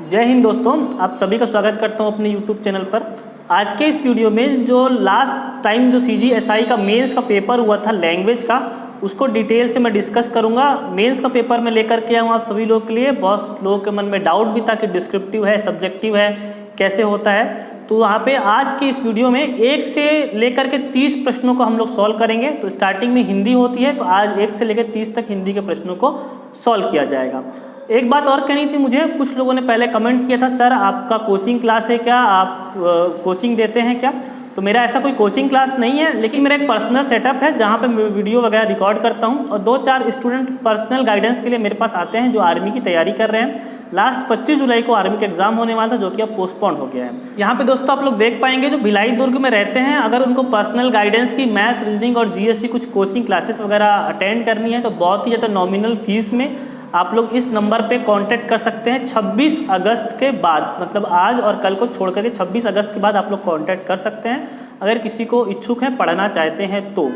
जय हिंद दोस्तों, आप सभी का स्वागत करता हूं अपने YouTube चैनल पर। आज के इस वीडियो में जो लास्ट टाइम जो CGSI का मेंस का पेपर हुआ था लैंग्वेज का, उसको डिटेल से मैं डिस्कस करूंगा। मेंस का पेपर मैं लेकर के आऊँ आप सभी लोगों के लिए। बहुत लोगों के मन में डाउट भी था कि डिस्क्रिप्टिव है, सब्जेक्टिव है, कैसे होता है। तो वहाँ पे आज की इस वीडियो में 1 से लेकर के 30 प्रश्नों को हम लोग सॉल्व करेंगे। तो स्टार्टिंग में हिंदी होती है, तो आज 1 से लेकर 30 तक हिंदी के प्रश्नों को सॉल्व किया जाएगा। एक बात और कहनी थी मुझे, कुछ लोगों ने पहले कमेंट किया था, सर आपका कोचिंग क्लास है क्या, आप कोचिंग देते हैं क्या? तो मेरा ऐसा कोई कोचिंग क्लास नहीं है, लेकिन मेरा एक पर्सनल सेटअप है जहाँ पे मैं वीडियो वगैरह रिकॉर्ड करता हूँ और 2-4 स्टूडेंट पर्सनल गाइडेंस के लिए मेरे पास आते हैं जो आर्मी की तैयारी कर रहे हैं। लास्ट 25 जुलाई को आर्मी का एग्जाम होने वाला था, जो कि अब पोस्टपोन हो गया है। यहाँ पे दोस्तों आप लोग देख पाएंगे जो भिलाई दुर्ग में रहते हैं, अगर उनको पर्सनल गाइडेंस की मैथ्स, रीजनिंग और GS की कुछ कोचिंग क्लासेस वगैरह अटेंड करनी है तो बहुत ही ज़्यादा नॉमिनल फीस में आप लोग इस नंबर पे कांटेक्ट कर सकते हैं। 26 अगस्त के बाद, मतलब आज और कल को छोड़ करके 26 अगस्त के बाद आप लोग कांटेक्ट कर सकते हैं अगर किसी को इच्छुक है, पढ़ना चाहते हैं तो।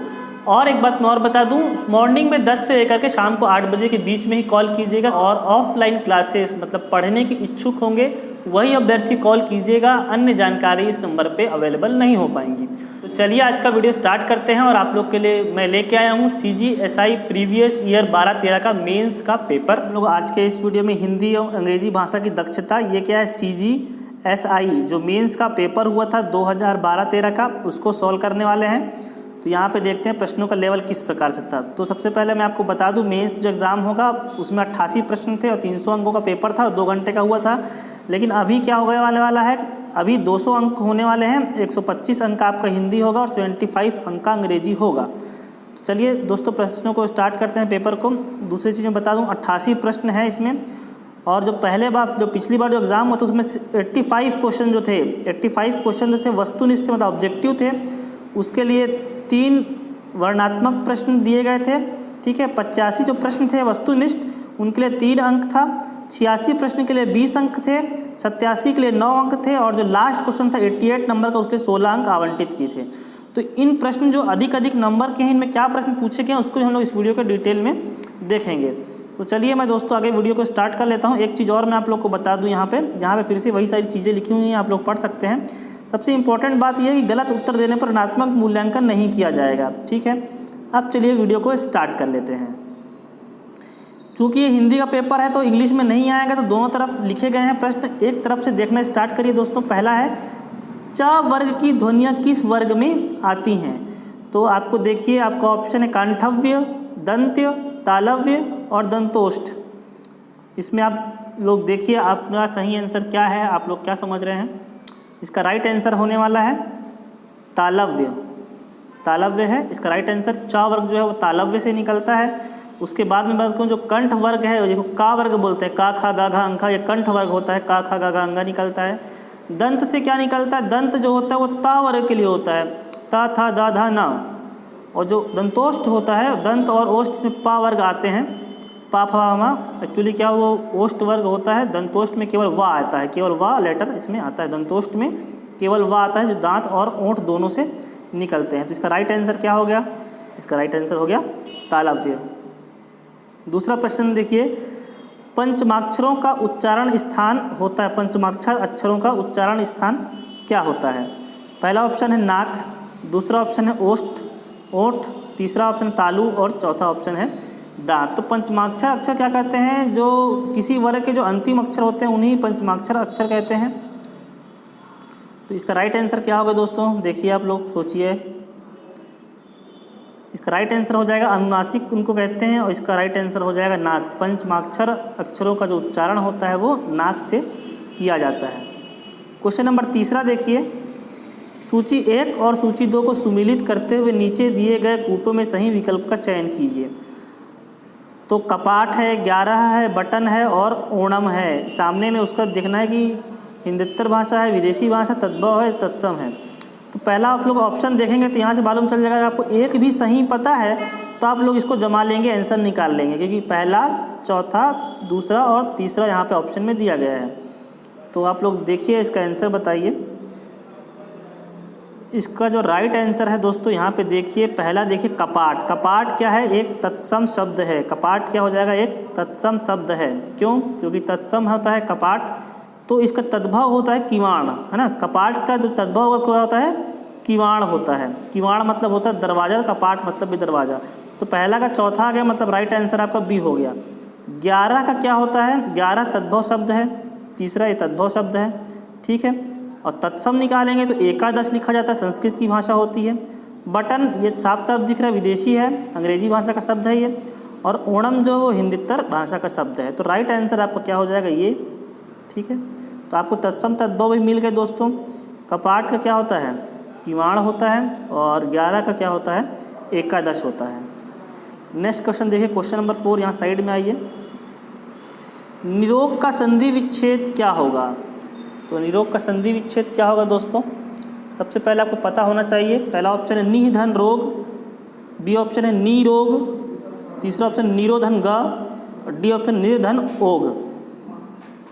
और एक बात मैं और बता दूं, मॉर्निंग में 10 से लेकर के शाम को 8 बजे के बीच में ही कॉल कीजिएगा और ऑफलाइन क्लासेस मतलब पढ़ने के इच्छुक होंगे वही अभ्यर्थी कॉल कीजिएगा, अन्य जानकारी इस नंबर पे अवेलेबल नहीं हो पाएंगी। तो चलिए आज का वीडियो स्टार्ट करते हैं और आप लोग के लिए मैं लेके आया हूँ CGSI प्रीवियस ईयर 12-13 का मेंस का पेपर। हम लोग आज के इस वीडियो में हिंदी और अंग्रेजी भाषा की दक्षता, ये क्या है CGSI जो मेंस का पेपर हुआ था 2012-13 का, उसको सॉल्व करने वाले हैं। तो यहाँ पे देखते हैं प्रश्नों का लेवल किस प्रकार से था। तो सबसे पहले मैं आपको बता दूं, मेंस जो एग्ज़ाम होगा उसमें 88 प्रश्न थे और 300 अंकों का पेपर था और 2 घंटे का हुआ था। लेकिन अभी क्या होने वाला है, अभी 200 अंक होने वाले हैं। 125 अंक आपका हिंदी होगा और 75 अंक का अंग्रेजी होगा। तो चलिए दोस्तों प्रश्नों को स्टार्ट करते हैं पेपर को। दूसरी चीज़ मैं बता दूँ, 88 प्रश्न है इसमें, और जो पिछली बार जो एग्ज़ाम हुआ था उसमें 85 क्वेश्चन जो थे, 85 क्वेश्चन जो थे वस्तुनिष्ठ मतलब ऑब्जेक्टिव थे। उसके लिए 3 वर्णात्मक प्रश्न दिए गए थे, ठीक है। 85 जो प्रश्न थे वस्तुनिष्ठ, उनके लिए 3 अंक था। 86 प्रश्न के लिए 20 अंक थे। 87 के लिए 9 अंक थे और जो लास्ट क्वेश्चन था 88 नंबर का, उसके 16 अंक आवंटित किए थे। तो इन प्रश्न जो अधिक नंबर के हैं, इनमें क्या प्रश्न पूछे गए हैं उसको हम लोग इस वीडियो के डिटेल में देखेंगे। तो चलिए मैं दोस्तों आगे वीडियो को स्टार्ट कर लेता हूँ। एक चीज़ और मैं आप लोग को बता दूँ, यहाँ पे फिर से वही सारी चीज़ें लिखी हुई हैं, आप लोग पढ़ सकते हैं। सबसे इम्पोर्टेंट बात यह है कि गलत उत्तर देने पर ऋणात्मक मूल्यांकन नहीं किया जाएगा, ठीक है। अब चलिए वीडियो को स्टार्ट कर लेते हैं। चूँकि ये हिंदी का पेपर है तो इंग्लिश में नहीं आएगा, तो दोनों तरफ लिखे गए हैं प्रश्न। एक तरफ से देखना स्टार्ट करिए दोस्तों। पहला है, च वर्ग की ध्वनियाँ किस वर्ग में आती हैं? तो आपको देखिए, आपका ऑप्शन है कांठव्य, दंत्य, तालव्य और दंतोष्ठ। इसमें आप लोग देखिए आपका सही आंसर क्या है, आप लोग क्या समझ रहे हैं? इसका राइट आंसर होने वाला है तालव्य है इसका राइट आंसर। च वर्ग जो है वो तालव्य से निकलता है। उसके बाद में बात करूँ, जो कंठ वर्ग है, देखो का वर्ग बोलते हैं, का खा गा घा अंखा, ये कंठ वर्ग होता है, का खा गा घा अंगा निकलता है। दंत से क्या निकलता है? दंत जो होता है वो ता वर्ग के लिए होता है, ता था दा धा ना। और जो दंतोष्ठ होता है, दंत और ओष्ठ, इसमें पा वर्ग आते हैं, पा फा मा। एक्चुअली क्या वो ओष्ठ वर्ग होता है। दंतोष्ठ में केवल वा आता है, केवल वा लेटर इसमें आता है। दंतोष्ठ में केवल वा आता है, जो दांत और ओंठ दोनों से निकलते हैं। तो इसका राइट आंसर क्या हो गया? इसका राइट आंसर हो गया तालव्य। दूसरा प्रश्न देखिए, पंचमाक्षरों का उच्चारण स्थान होता है, पंचमाक्षर अक्षरों का उच्चारण स्थान क्या होता है? पहला ऑप्शन है नाक, दूसरा ऑप्शन है ओठ, तीसरा ऑप्शन तालु और चौथा ऑप्शन है दांत। तो पंचमाक्षर अक्षर क्या कहते हैं? जो किसी वर्ग के जो अंतिम अक्षर होते हैं उन्हीं पंचमाक्षर अक्षर कहते हैं। तो इसका राइट आंसर क्या होगा दोस्तों? देखिए आप लोग सोचिए। इसका राइट आंसर हो जाएगा अनुनासिक उनको कहते हैं, और इसका राइट आंसर हो जाएगा नाक। पंचमाक्षर अक्षरों का जो उच्चारण होता है वो नाक से किया जाता है। क्वेश्चन नंबर 3 देखिए, सूची 1 और सूची 2 को सुमिलित करते हुए नीचे दिए गए कूटों में सही विकल्प का चयन कीजिए। तो कपाट है, 11 है, बटन है और ओणम है। सामने में उसका देखना है कि हिंदुत्तर भाषा है, विदेशी भाषा, तद्भव है, तत्सम है। तो पहला आप लोग ऑप्शन देखेंगे तो यहाँ से मालूम चल जाएगा, आपको एक भी सही पता है तो आप लोग इसको जमा लेंगे, आंसर निकाल लेंगे, क्योंकि पहला, चौथा, दूसरा और तीसरा यहाँ पे ऑप्शन में दिया गया है। तो आप लोग देखिए इसका आंसर बताइए। इसका जो राइट आंसर है दोस्तों, यहाँ पे देखिए, पहला देखिए कपाट। कपाट क्या है? एक तत्सम शब्द है। कपाट क्या हो जाएगा? एक तत्सम शब्द है। क्यों? क्योंकि तत्सम होता है कपाट तो इसका तद्भव होता है किवाड़, है ना। कपाट का जो तद्भव क्या होता है, किवाड़ होता है। किवाड़ मतलब होता है दरवाज़ा, कपाट मतलब भी दरवाज़ा। तो पहला का चौथा आ गया, मतलब राइट आंसर आपका बी हो गया। 11 का क्या होता है, 11 तद्भव शब्द है, तीसरा ये तद्भव शब्द है, ठीक है। और तत्सम निकालेंगे तो एकादश लिखा जाता है, संस्कृत की भाषा होती है। बटन ये साफ साफ दिख रहा है, विदेशी है, अंग्रेजी भाषा का शब्द है ये। और ओणम जो हिंदीतर भाषा का शब्द है। तो राइट आंसर आपका क्या हो जाएगा, ये, ठीक है। तो आपको तत्सम तद्भव भी मिल गए दोस्तों। कपाट का क्या होता है, किवाड़ होता है, और 11 का क्या होता है, एकादश होता है। नेक्स्ट क्वेश्चन देखिए, क्वेश्चन नंबर 4 यहाँ साइड में आइए। निरोग का संधि विच्छेद क्या होगा। तो निरोग का संधि विच्छेद क्या होगा दोस्तों, सबसे पहले आपको पता होना चाहिए। पहला ऑप्शन है निधन रोग, बी ऑप्शन है निरोग, तीसरा ऑप्शन निरोधन ग, और डी ऑप्शन निर्धन ओग।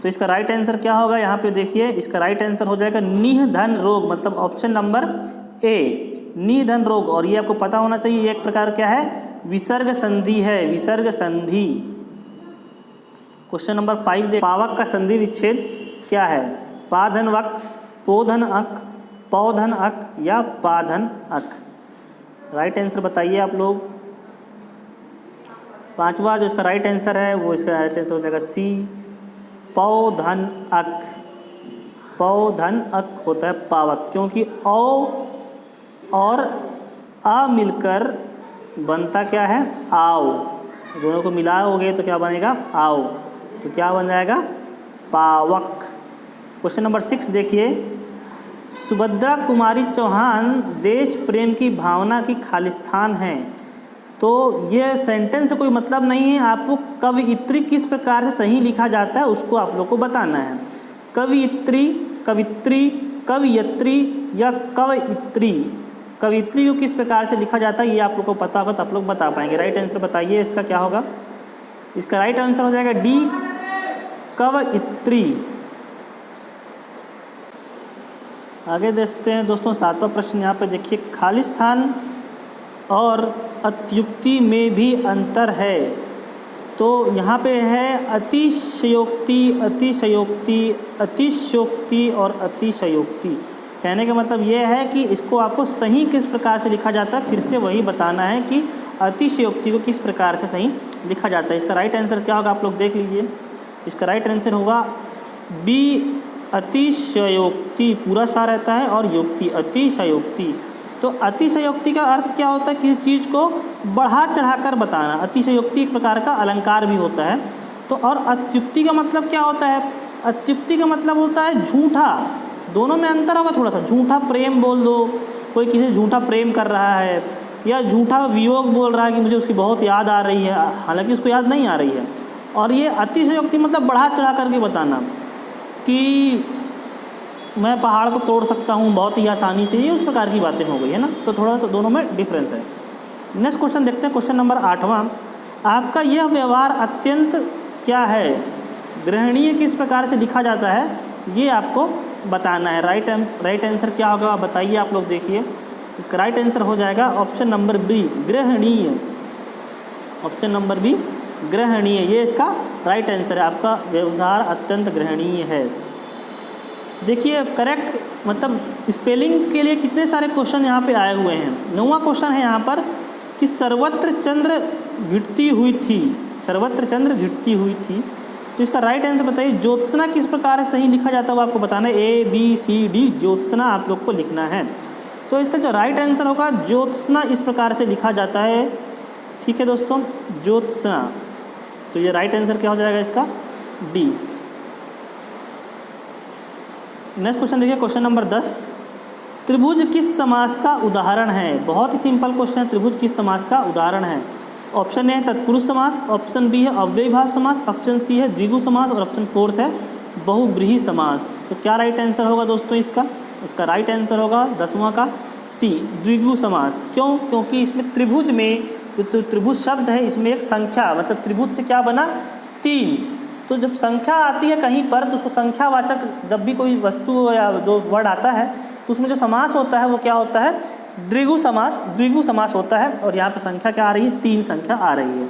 तो इसका राइट आंसर क्या होगा, यहाँ पे देखिए, इसका राइट आंसर हो जाएगा निधन रोग, मतलब ऑप्शन नंबर ए, निधन रोग। और ये आपको पता होना चाहिए, ये एक प्रकार क्या है, विसर्ग संधि है, विसर्ग संधि। क्वेश्चन नंबर 5 देख, पावक का संधि विच्छेद क्या है, पाधन वक, पोधन अक, पौधन अक या पाधन अक। राइट आंसर बताइए आप लोग। पांचवा जो इसका राइट आंसर है वो इसका राइट आंसर हो जाएगा सी, पौधन अक। पौधन अक होता है पावक, क्योंकि औ और आ मिलकर बनता क्या है, आओ। दोनों को मिलाओगे तो क्या बनेगा, आओ। तो क्या बन जाएगा, पावक। क्वेश्चन नंबर 6 देखिए, सुभद्रा कुमारी चौहान देश प्रेम की भावना की खालिस्तान हैं। तो ये सेंटेंस से कोई मतलब नहीं है, आपको कवयित्री किस प्रकार से सही लिखा जाता है उसको आप लोग को बताना है। कवयित्री, कवित्री, कवयित्री या कवयित्री। कवित्री को किस प्रकार से लिखा जाता है ये आप लोग को पता होगा तो आप लोग बता पाएंगे। राइट आंसर बताइए इसका क्या होगा। इसका राइट आंसर हो जाएगा डी, कवयित्री। आगे देखते हैं दोस्तों 7वां प्रश्न। यहाँ पे देखिए, खालिस्तान और अत्युक्ति में भी अंतर है। तो यहाँ पे है अतिशयोक्ति, अतिशयोक्ति, अतिशयोक्ति और अतिशयोक्ति। कहने का मतलब ये है कि इसको आपको सही किस प्रकार से लिखा जाता है, फिर से वही बताना है कि अतिशयोक्ति को किस प्रकार से सही लिखा जाता है। इसका राइट आंसर क्या होगा आप लोग देख लीजिए। इसका राइट आंसर होगा बी, अतिशयोक्ति। पूरा सा रहता है और योक्ति, अतिशयोक्ति। तो अतिशयोक्ति का अर्थ क्या होता है, किसी चीज़ को बढ़ा चढ़ाकर बताना। अतिशयोक्ति एक प्रकार का अलंकार भी होता है। तो और अत्युक्ति का मतलब क्या होता है, अत्युक्ति का मतलब होता है झूठा। दोनों में अंतर होगा थोड़ा सा। झूठा प्रेम बोल दो, कोई किसी से झूठा प्रेम कर रहा है, या झूठा वियोग बोल रहा है कि मुझे उसकी बहुत याद आ रही है, हालांकि उसको याद नहीं आ रही है। और ये अतिशयोक्ति मतलब बढ़ा चढ़ा करके बताना कि मैं पहाड़ को तोड़ सकता हूँ बहुत ही आसानी से, ये उस प्रकार की बातें हो गई है ना। तो थोड़ा तो दोनों में डिफरेंस है। नेक्स्ट क्वेश्चन देखते हैं, क्वेश्चन नंबर 8वां। आपका यह व्यवहार अत्यंत क्या है, ग्रहणीय किस प्रकार से लिखा जाता है ये आपको बताना है। राइट आंसर क्या होगा बताइए आप लोग देखिए। इसका राइट आंसर हो जाएगा ऑप्शन नंबर बी, ग्रहणीय। ऑप्शन नंबर बी, ग्रहणीय, ये इसका राइट आंसर है। आपका व्यवहार अत्यंत ग्रहणीय है। देखिए करेक्ट मतलब स्पेलिंग के लिए कितने सारे क्वेश्चन यहाँ पे आए हुए हैं। 9वां क्वेश्चन है यहाँ पर कि सर्वत्र चंद्र घिरती हुई थी, सर्वत्र चंद्र घिरती हुई थी। तो इसका राइट आंसर बताइए। ज्योत्सना किस प्रकार से सही लिखा जाता है वो आपको बताना है। A B C D Jyotsna आप लोग को लिखना है। तो इसका जो राइट आंसर होगा, ज्योत्सना इस प्रकार से लिखा जाता है। ठीक है दोस्तों, ज्योत्सना। तो ये राइट आंसर क्या हो जाएगा इसका, डी। नेक्स्ट क्वेश्चन देखिए, क्वेश्चन नंबर 10। त्रिभुज किस समास का उदाहरण है। बहुत ही सिंपल क्वेश्चन है, त्रिभुज किस समास का उदाहरण है। ऑप्शन ए है तत्पुरुष समास, ऑप्शन बी है अव्ययीभाव समास, ऑप्शन सी है द्विगु समास और ऑप्शन 4 है बहुब्रीहि समास। तो क्या राइट आंसर होगा दोस्तों इसका। इसका राइट आंसर होगा 10वां का सी, द्विगु समास। क्यों, क्योंकि इसमें त्रिभुज में जो त्रिभुज शब्द है इसमें एक संख्या, मतलब त्रिभुज से क्या बना, 3। तो जब संख्या आती है कहीं पर तो उसको संख्यावाचक, जब भी कोई वस्तु या जो वर्ड आता है तो उसमें जो समास होता है वो क्या होता है, द्विगु समास, द्विगु समास होता है। और यहाँ पे संख्या क्या आ रही है, 3 संख्या आ रही है।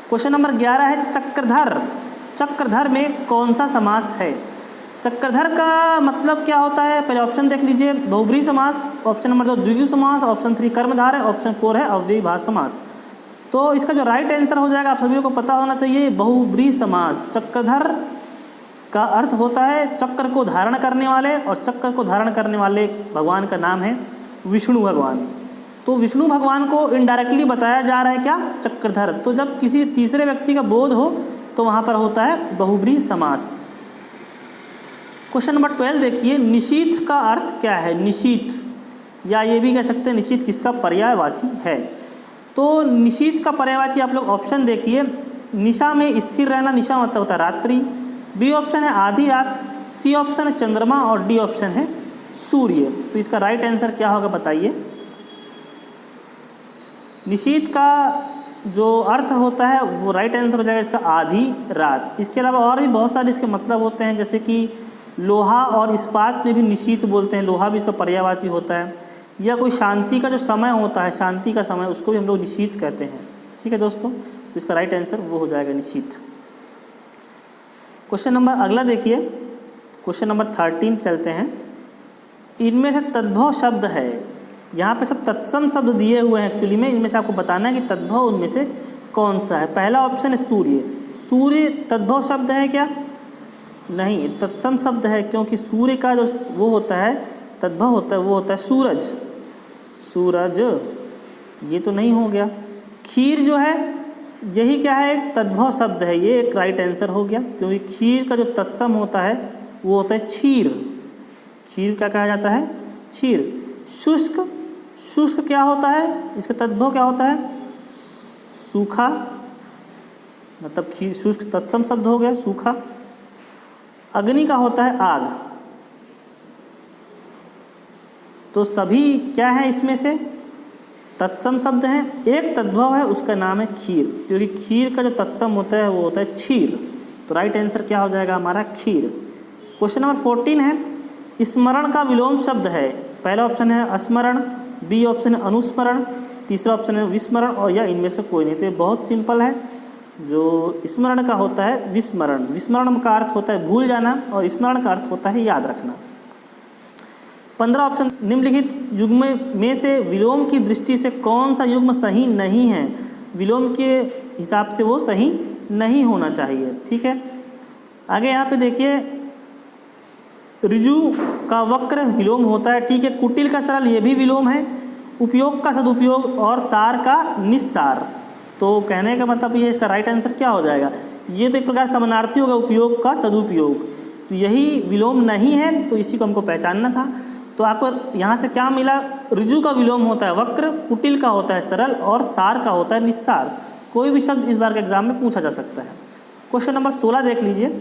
क्वेश्चन नंबर 11 है चक्रधर। चक्रधर में कौन सा समास है। चक्रधर का मतलब क्या होता है? पहले ऑप्शन देख लीजिए, बहुब्रीहि समास, ऑप्शन नंबर 2 द्विगु समास, ऑप्शन 3 कर्मधारय, ऑप्शन 4 है अव्ययी भाव समास। तो इसका जो राइट आंसर हो जाएगा, आप सभी को पता होना चाहिए, बहुब्रीहि समास। चक्रधर का अर्थ होता है चक्र को धारण करने वाले, और चक्र को धारण करने वाले भगवान का नाम है विष्णु भगवान। तो विष्णु भगवान को इनडायरेक्टली बताया जा रहा है क्या? चक्रधर। तो जब किसी तीसरे व्यक्ति का बोध हो तो वहाँ पर होता है बहुब्रीहि समास। क्वेश्चन नंबर 12 देखिए, निशीथ का अर्थ क्या है? निशीथ, या ये भी कह सकते हैं निशीथ किसका पर्यायवाची है? तो निशीथ का पर्यायवाची आप लोग ऑप्शन देखिए, निशा में स्थिर रहना, निशा मतलब होता है रात्रि, बी ऑप्शन है आधी रात, सी ऑप्शन है चंद्रमा, और डी ऑप्शन है सूर्य। तो इसका राइट आंसर क्या होगा बताइए? निशीथ का जो अर्थ होता है वो राइट आंसर हो जाएगा इसका आधी रात। इसके अलावा और भी बहुत सारे इसके मतलब होते हैं, जैसे कि लोहा और इस्पात में भी निशीथ बोलते हैं, लोहा भी इसका पर्यायवाची होता है। या कोई शांति का जो समय होता है, शांति का समय, उसको भी हम लोग निशीथ कहते हैं। ठीक है दोस्तों, तो इसका राइट आंसर वो हो जाएगा निशीथ। क्वेश्चन नंबर अगला देखिए, क्वेश्चन नंबर 13 चलते हैं। इनमें से तद्भव शब्द है, यहाँ पे सब तत्सम शब्द दिए हुए हैं एक्चुअली में, इनमें से आपको बताना है कि तद्भव उनमें से कौन सा है। पहला ऑप्शन है सूर्य। सूर्य तद्भव शब्द है क्या? नहीं, तत्सम शब्द है, क्योंकि सूर्य का जो वो होता है तद्भव होता है, वो होता है सूरज। सूरज ये तो नहीं हो गया। खीर जो है यही क्या है? एक तद्भव शब्द है, ये एक राइट आंसर हो गया, क्योंकि खीर का जो तत्सम होता है वो होता है क्षीर। खीर क्या कहा जाता है? क्षीर। शुष्क, शुष्क क्या होता है? इसका तद्भव क्या होता है? सूखा, मतलब खीर शुष्क तत्सम शब्द हो गया, सूखा। अग्नि का होता है आग। तो सभी क्या है इसमें से? तत्सम शब्द हैं। एक तद्भव है, उसका नाम है खीर, क्योंकि खीर का जो तत्सम होता है वो होता है क्षीर। तो राइट आंसर क्या हो जाएगा हमारा? खीर। क्वेश्चन नंबर 14 है, स्मरण का विलोम शब्द है। पहला ऑप्शन है स्मरण, बी ऑप्शन है अनुस्मरण, तीसरा ऑप्शन है विस्मरण, और या इनमें से कोई नहीं। तो ये बहुत सिंपल है। जो स्मरण का होता है विस्मरण। विस्मरण का अर्थ होता है भूल जाना, और स्मरण का अर्थ होता है याद रखना। 15 ऑप्शन, निम्नलिखित युग्म में से विलोम की दृष्टि से कौन सा युग्म सही नहीं है? विलोम के हिसाब से वो सही नहीं होना चाहिए। ठीक है, आगे यहाँ पे देखिए, ऋजु का वक्र विलोम होता है। ठीक है, कुटिल का सरल ये भी विलोम है। उपयोग का सदुपयोग और सार का निस्सार। तो कहने का मतलब ये, इसका राइट आंसर क्या हो जाएगा? ये तो एक प्रकार समानार्थी होगा, उपयोग का सदुपयोग। तो यही विलोम नहीं है, तो इसी को हमको पहचानना था। तो आपको यहाँ से क्या मिला? ऋजु का विलोम होता है वक्र, कुटिल का होता है सरल, और सार का होता है निस्सार। कोई भी शब्द इस बार के एग्जाम में पूछा जा सकता है। क्वेश्चन नंबर 16 देख लीजिए,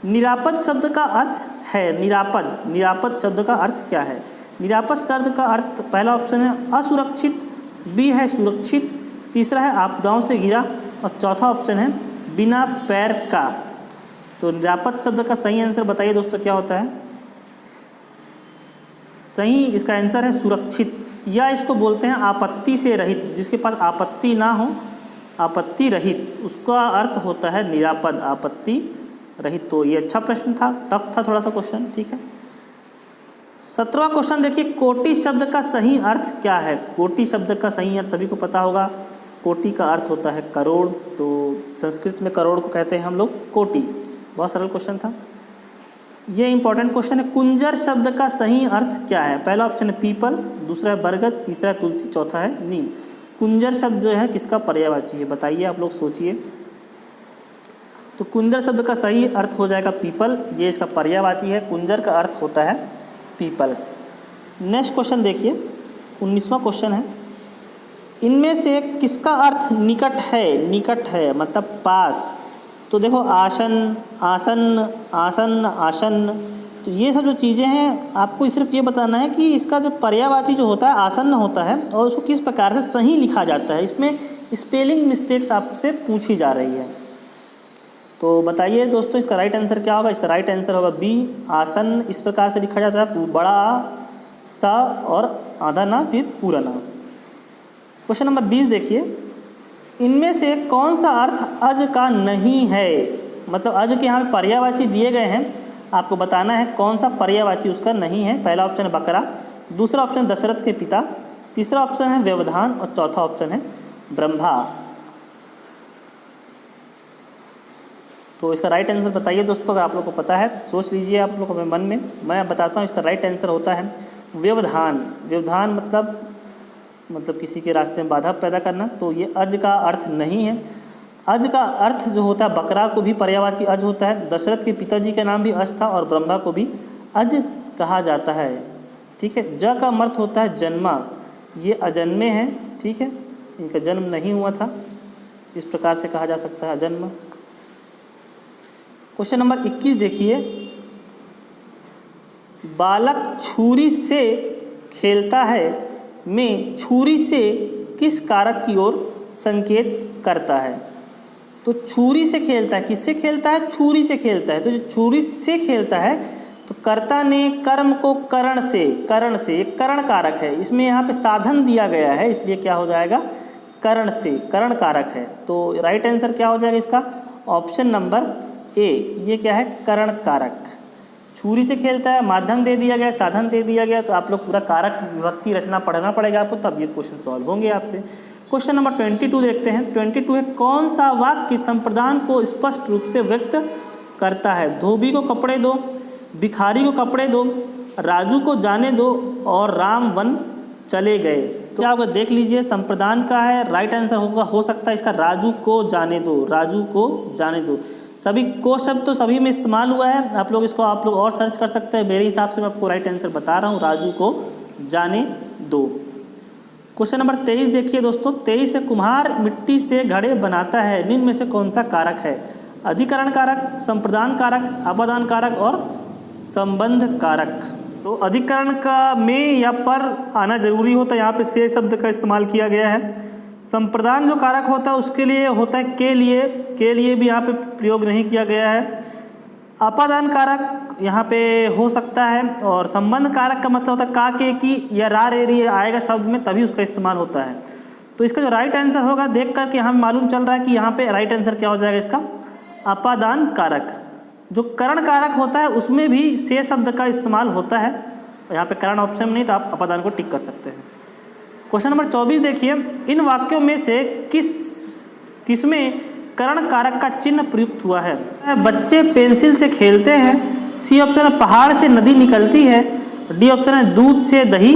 निरापद शब्द का अर्थ है। निरापद, निरापद शब्द का अर्थ क्या है? निरापद शब्द का अर्थ, पहला ऑप्शन है असुरक्षित, बी है सुरक्षित, तीसरा है आपदाओं से घिरा, और चौथा ऑप्शन है बिना पैर का। तो निरापद शब्द का सही आंसर बताइए दोस्तों, क्या होता है? सही इसका आंसर है सुरक्षित, या इसको बोलते हैं आपत्ति से रहित। जिसके पास आपत्ति ना हो, आपत्ति रहित, उसका अर्थ होता है निरापद, आपत्ति रहित। तो ये अच्छा प्रश्न था, टफ था थोड़ा सा क्वेश्चन। ठीक है, 17वां क्वेश्चन देखिए, कोटि शब्द का सही अर्थ क्या है? कोटि शब्द का सही अर्थ सभी को पता होगा। कोटि का अर्थ होता है करोड़। तो संस्कृत में करोड़ को कहते हैं हम लोग कोटि। बहुत सरल क्वेश्चन था ये, इंपॉर्टेंट क्वेश्चन है। कुंजर शब्द का सही अर्थ क्या है? पहला ऑप्शन है पीपल, दूसरा है बरगद, तीसरा है तुलसी, चौथा है नीम। कुंजर शब्द जो है किसका पर्यायवाची है? बताइए, आप लोग सोचिए। तो कुंजर शब्द का सही अर्थ हो जाएगा पीपल, ये इसका पर्यायवाची है। कुंजर का अर्थ होता है पीपल। नेक्स्ट क्वेश्चन देखिए, 19वां क्वेश्चन है, इनमें से किसका अर्थ निकट है? निकट है मतलब पास। तो देखो, आसन, आसन, आसन, आसन, तो ये सब जो चीज़ें हैं, आपको सिर्फ ये बताना है कि इसका जो पर्यायवाची जो होता है आसन्न होता है, और उसको किस प्रकार से सही लिखा जाता है। इसमें स्पेलिंग मिस्टेक्स आपसे पूछी जा रही है। तो बताइए दोस्तों, इसका राइट आंसर क्या होगा? इसका राइट आंसर होगा बी, आसन। इस प्रकार से लिखा जाता है, बड़ा सा और आधा ना, फिर पूरा ना। क्वेश्चन नंबर 20 देखिए, इनमें से कौन सा अर्थ अज का नहीं है? मतलब अज के यहाँ पे पर्यायवाची दिए गए हैं, आपको बताना है कौन सा पर्यायवाची उसका नहीं है। पहला ऑप्शन है बकरा, दूसरा ऑप्शन दशरथ के पिता, तीसरा ऑप्शन है व्यवधान और चौथा ऑप्शन है ब्रह्मा। तो इसका राइट आंसर बताइए दोस्तों, अगर आप लोग को पता है सोच लीजिए आप लोग अपने मन में। मैं बताता हूँ इसका राइट आंसर होता है व्यवधान। व्यवधान मतलब किसी के रास्ते में बाधा पैदा करना। तो ये अज का अर्थ नहीं है। अज का अर्थ जो होता है, बकरा को भी पर्यायवाची अज होता है, दशरथ के पिताजी का नाम भी अज था और ब्रह्मा को भी अज कहा जाता है। ठीक है, ज का अर्थ होता है जन्मा, ये अजन्मे हैं। ठीक है, इनका जन्म नहीं हुआ था, इस प्रकार से कहा जा सकता है अजन्म। क्वेश्चन नंबर 21 देखिए, बालक छुरी से खेलता है में छुरी से किस कारक की ओर संकेत करता है। तो छुरी से खेलता है, किससे खेलता है? छुरी से खेलता है। तो जो छुरी से खेलता है तो कर्ता ने कर्म को करण से एक करण कारक है, इसमें यहाँ पे साधन दिया गया है, इसलिए क्या हो जाएगा? करण से, करण कारक है। तो राइट आंसर क्या हो जाएगा इसका? ऑप्शन नंबर ए, ये क्या है? करण कारक। छुरी से खेलता है, माध्यम दे दिया गया, साधन दे दिया गया, तो आप लोग पूरा कारक विभक्ति रचना पढ़ना पड़ेगा आपको, तब ये क्वेश्चन सॉल्व होंगे आपसे। क्वेश्चन नंबर 22 देखते हैं। 22 है, कौन सा वाक्य संप्रदान को स्पष्ट रूप से व्यक्त करता है? धोबी को कपड़े दो, भिखारी को कपड़े दो, राजू को जाने दो और राम वन चले गए। तो आप देख लीजिए, संप्रदान का है, राइट आंसर हो सकता है इसका राजू को जाने दो, राजू को जाने दो। सभी को शब्द तो सभी में इस्तेमाल हुआ है, आप लोग और सर्च कर सकते हैं। मेरे हिसाब से मैं आपको राइट आंसर बता रहा हूँ, राजू को जाने दो। क्वेश्चन नंबर 23 देखिए दोस्तों। 23 है, कुम्हार मिट्टी से घड़े बनाता है, निम्न में से कौन सा कारक है? अधिकरण कारक, संप्रदान कारक, अपादान कारक और संबंध कारक। तो अधिकरण का में या पर आना जरूरी होता है, यहाँ पे से शब्द का इस्तेमाल किया गया है। संप्रदान जो कारक होता है उसके लिए होता है के लिए भी यहाँ पे प्रयोग नहीं किया गया है। अपादान कारक यहाँ पे हो सकता है, और संबंध कारक का मतलब होता है का के की या रा रे री आएगा शब्द में, तभी उसका इस्तेमाल होता है। तो इसका जो राइट आंसर होगा, देख करके हमें मालूम चल रहा है कि यहाँ पे राइट आंसर क्या हो जाएगा इसका? अपादान कारक। जो करण कारक होता है उसमें भी से शब्द का इस्तेमाल होता है, यहाँ पे करण ऑप्शन नहीं, तो आप अपादान को टिक कर सकते हैं। क्वेश्चन नंबर 24 देखिए, इन वाक्यों में से किसमें करण कारक का चिन्ह प्रयुक्त हुआ है? बच्चे पेंसिल से खेलते हैं, सी ऑप्शन है पहाड़ से नदी निकलती है, डी ऑप्शन है दूध से दही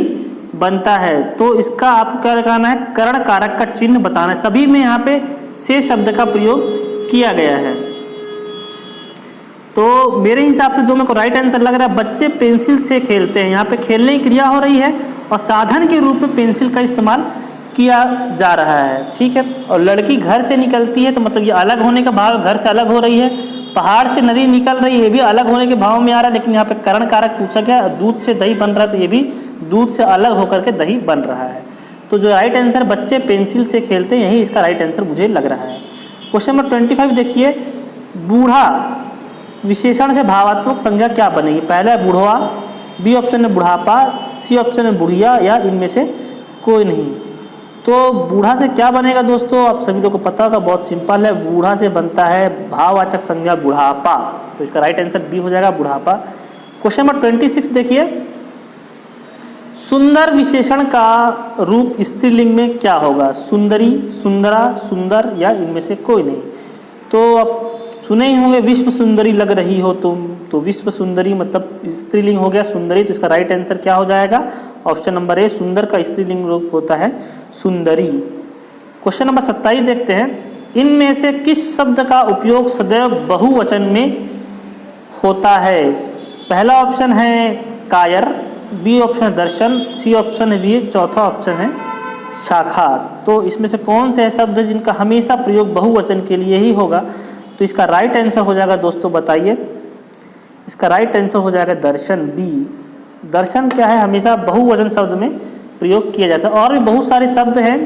बनता है। तो इसका आपको क्या लगाना है? करण कारक का चिन्ह बताना है। सभी में यहाँ पे से शब्द का प्रयोग किया गया है। तो मेरे हिसाब से जो मेरे को राइट आंसर लग रहा है, बच्चे पेंसिल से खेलते हैं, यहाँ पे खेलने की क्रिया हो रही है और साधन के रूप में पेंसिल का इस्तेमाल किया जा रहा है। ठीक है, और लड़की घर से निकलती है, तो मतलब ये अलग होने का भाव, घर से अलग हो रही है। पहाड़ से नदी निकल रही है, ये भी अलग होने के भाव में आ रहा है, लेकिन यहाँ पे करण कारक पूछा गया। दूध से दही बन रहा है, तो ये भी दूध से अलग होकर के दही बन रहा है। तो जो राइट आंसर बच्चे पेंसिल से खेलते हैं, यही इसका राइट आंसर मुझे लग रहा है। क्वेश्चन नंबर 25 देखिए, बूढ़ा विशेषण से भावात्मक संज्ञा क्या बनेगी? पहला है बुढ़वा, बी ऑप्शन है बुढ़ापा, सी ऑप्शन है बुढ़िया, या इनमें से कोई नहीं। तो बूढ़ा से क्या बनेगा दोस्तों? आप सभी लोग को पता होगा, बहुत सिंपल है, बूढ़ा से बनता है भाववाचक संज्ञा बुढ़ापा। तो इसका राइट आंसर बी हो जाएगा, बुढ़ापा। क्वेश्चन नंबर 26 देखिए, सुंदर विशेषण का रूप स्त्रीलिंग में क्या होगा? सुंदरी, सुंदरा, सुंदर, या इनमें से कोई नहीं। तो आप सुने ही होंगे, विश्व सुंदरी लग रही हो तुम, तो विश्व सुंदरी मतलब स्त्रीलिंग हो गया सुंदरी। तो इसका राइट आंसर क्या हो जाएगा? ऑप्शन नंबर ए, सुंदर का स्त्रीलिंग रूप होता है सुंदरी। क्वेश्चन नंबर 27 देखते हैं, इनमें से किस शब्द का उपयोग सदैव बहुवचन में होता है? पहला ऑप्शन है कायर, बी ऑप्शन है दर्शन, सी ऑप्शन है वी, चौथा ऑप्शन है शाखा। तो इसमें से कौन से शब्द है जिनका हमेशा प्रयोग बहुवचन के लिए ही होगा? तो इसका राइट आंसर हो जाएगा दोस्तों, बताइए। इसका राइट आंसर हो जाएगा दर्शन, बी। दर्शन क्या है? हमेशा बहुवचन शब्द में प्रयोग किया जाता है। और भी बहुत सारे शब्द हैं,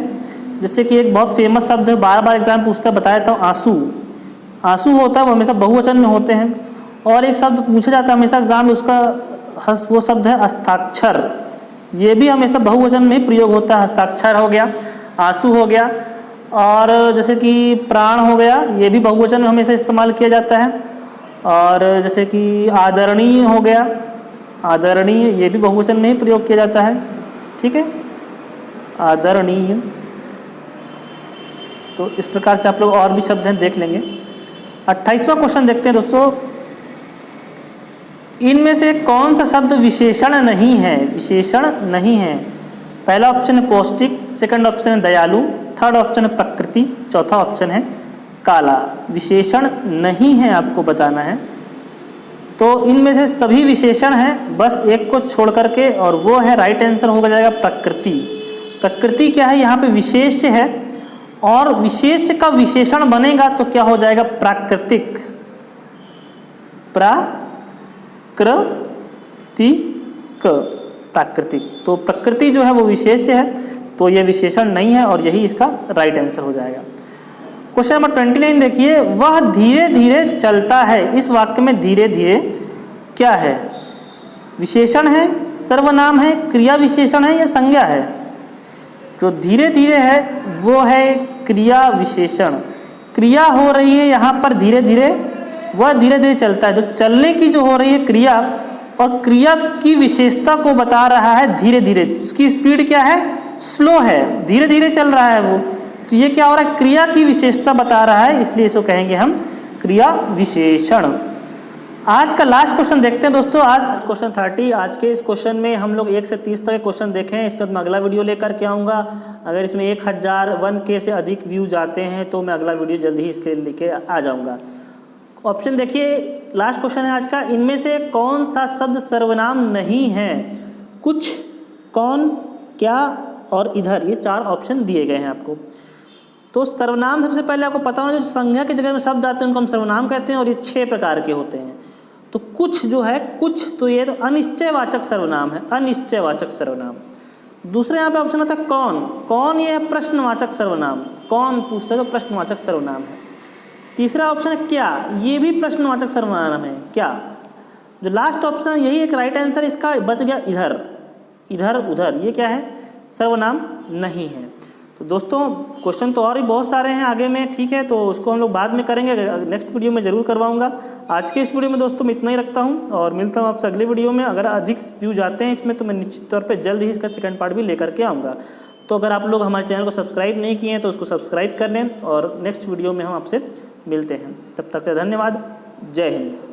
जैसे कि एक बहुत फेमस शब्द है, बार बार एग्जाम पूछता है, बताया था, आंसू। आंसू होता है, वो हमेशा बहुवचन में होते हैं। और एक शब्द पूछा जाता है हमेशा एग्जाम में, उसका वो शब्द है हस्ताक्षर। ये भी हमेशा बहुवचन में प्रयोग होता है। हस्ताक्षर हो गया, आंसू हो गया, और जैसे कि प्राण हो गया, ये भी बहुवचन में हमेशा इस्तेमाल किया जाता है। और जैसे कि आदरणीय हो गया, आदरणीय ये भी बहुवचन में ही प्रयोग किया जाता है, ठीक है, आदरणीय। तो इस प्रकार से आप लोग और भी शब्द हैं देख लेंगे। 28वां क्वेश्चन देखते हैं दोस्तों, इनमें से कौन सा शब्द विशेषण नहीं है? विशेषण नहीं है। पहला ऑप्शन है पौष्टिक, सेकंड ऑप्शन है दयालु, थर्ड ऑप्शन है प्रकृति, चौथा ऑप्शन है काला। विशेषण नहीं है आपको बताना है। तो इनमें से सभी विशेषण हैं, बस एक को छोड़ करके, और वो है राइट आंसर होगा जाएगा प्रकृति। प्रकृति क्या है? यहाँ पे विशेष्य है, और विशेष्य का विशेषण बनेगा तो क्या हो जाएगा? प्राकृतिक, प्राकृतिक। तो प्रकृति जो है वो विशेष्य है, तो ये विशेषण नहीं है, और यही इसका राइट आंसर हो जाएगा। क्वेश्चन नंबर 29 देखिए, वह धीरे धीरे चलता है। इस वाक्य में धीरे धीरे क्या है? विशेषण है, सर्वनाम है, क्रिया विशेषण है या संज्ञा है? जो धीरे धीरे है वो है क्रिया विशेषण। क्रिया हो रही है यहाँ पर धीरे धीरे, वह धीरे धीरे चलता है। तो चलने की जो हो रही है क्रिया, और क्रिया की विशेषता को बता रहा है धीरे धीरे। उसकी स्पीड क्या है? स्लो है, धीरे धीरे चल रहा है वो। तो ये क्या हो रहा है? क्रिया की विशेषता बता रहा है, इसलिए इसको कहेंगे हम क्रिया विशेषण। आज का लास्ट क्वेश्चन देखते हैं दोस्तों। आज क्वेश्चन 30। आज के इस क्वेश्चन में हम लोग 1 से 30 तक के क्वेश्चन देखें। इसके बाद मैं अगला वीडियो लेकर के आऊँगा। अगर इसमें 1001K से अधिक व्यू जाते हैं तो मैं अगला वीडियो जल्दी ही इसके लेके आ जाऊँगा। ऑप्शन देखिए, लास्ट क्वेश्चन है आज का, इनमें से कौन सा शब्द सर्वनाम नहीं है? कुछ, कौन, क्या और इधर, ये 4 ऑप्शन दिए गए हैं आपको। तो सर्वनाम सबसे पहले आपको पता होना, जो संज्ञा की जगह में शब्द आते हैं उनको हम सर्वनाम कहते हैं, और ये 6 प्रकार के होते हैं। तो कुछ जो है, कुछ, तो ये तो अनिश्चयवाचक सर्वनाम है, अनिश्चयवाचक सर्वनाम। दूसरे यहाँ पे ऑप्शन आता है कौन। कौन ये है प्रश्नवाचक सर्वनाम, कौन पूछते हैं तो प्रश्नवाचक सर्वनाम है। तीसरा ऑप्शन है क्या, ये भी प्रश्नवाचक सर्वनाम है, क्या। जो लास्ट ऑप्शन है यही एक राइट आंसर इसका बच गया, इधर, इधर, उधर, ये क्या है? सर्वनाम नहीं है। तो दोस्तों क्वेश्चन तो और भी बहुत सारे हैं आगे में, ठीक है, तो उसको हम लोग बाद में करेंगे, नेक्स्ट वीडियो में ज़रूर करवाऊंगा। आज के इस वीडियो में दोस्तों मैं इतना ही रखता हूं, और मिलता हूं आपसे अगले वीडियो में। अगर अधिक व्यू जाते हैं इसमें तो मैं निश्चित तौर पे जल्द ही इसका सेकंड पार्ट भी लेकर के आऊँगा। तो अगर आप लोग हमारे चैनल को सब्सक्राइब नहीं किए हैं तो उसको सब्सक्राइब कर लें, और नेक्स्ट वीडियो में हम आपसे मिलते हैं। तब तक के धन्यवाद। जय हिंद।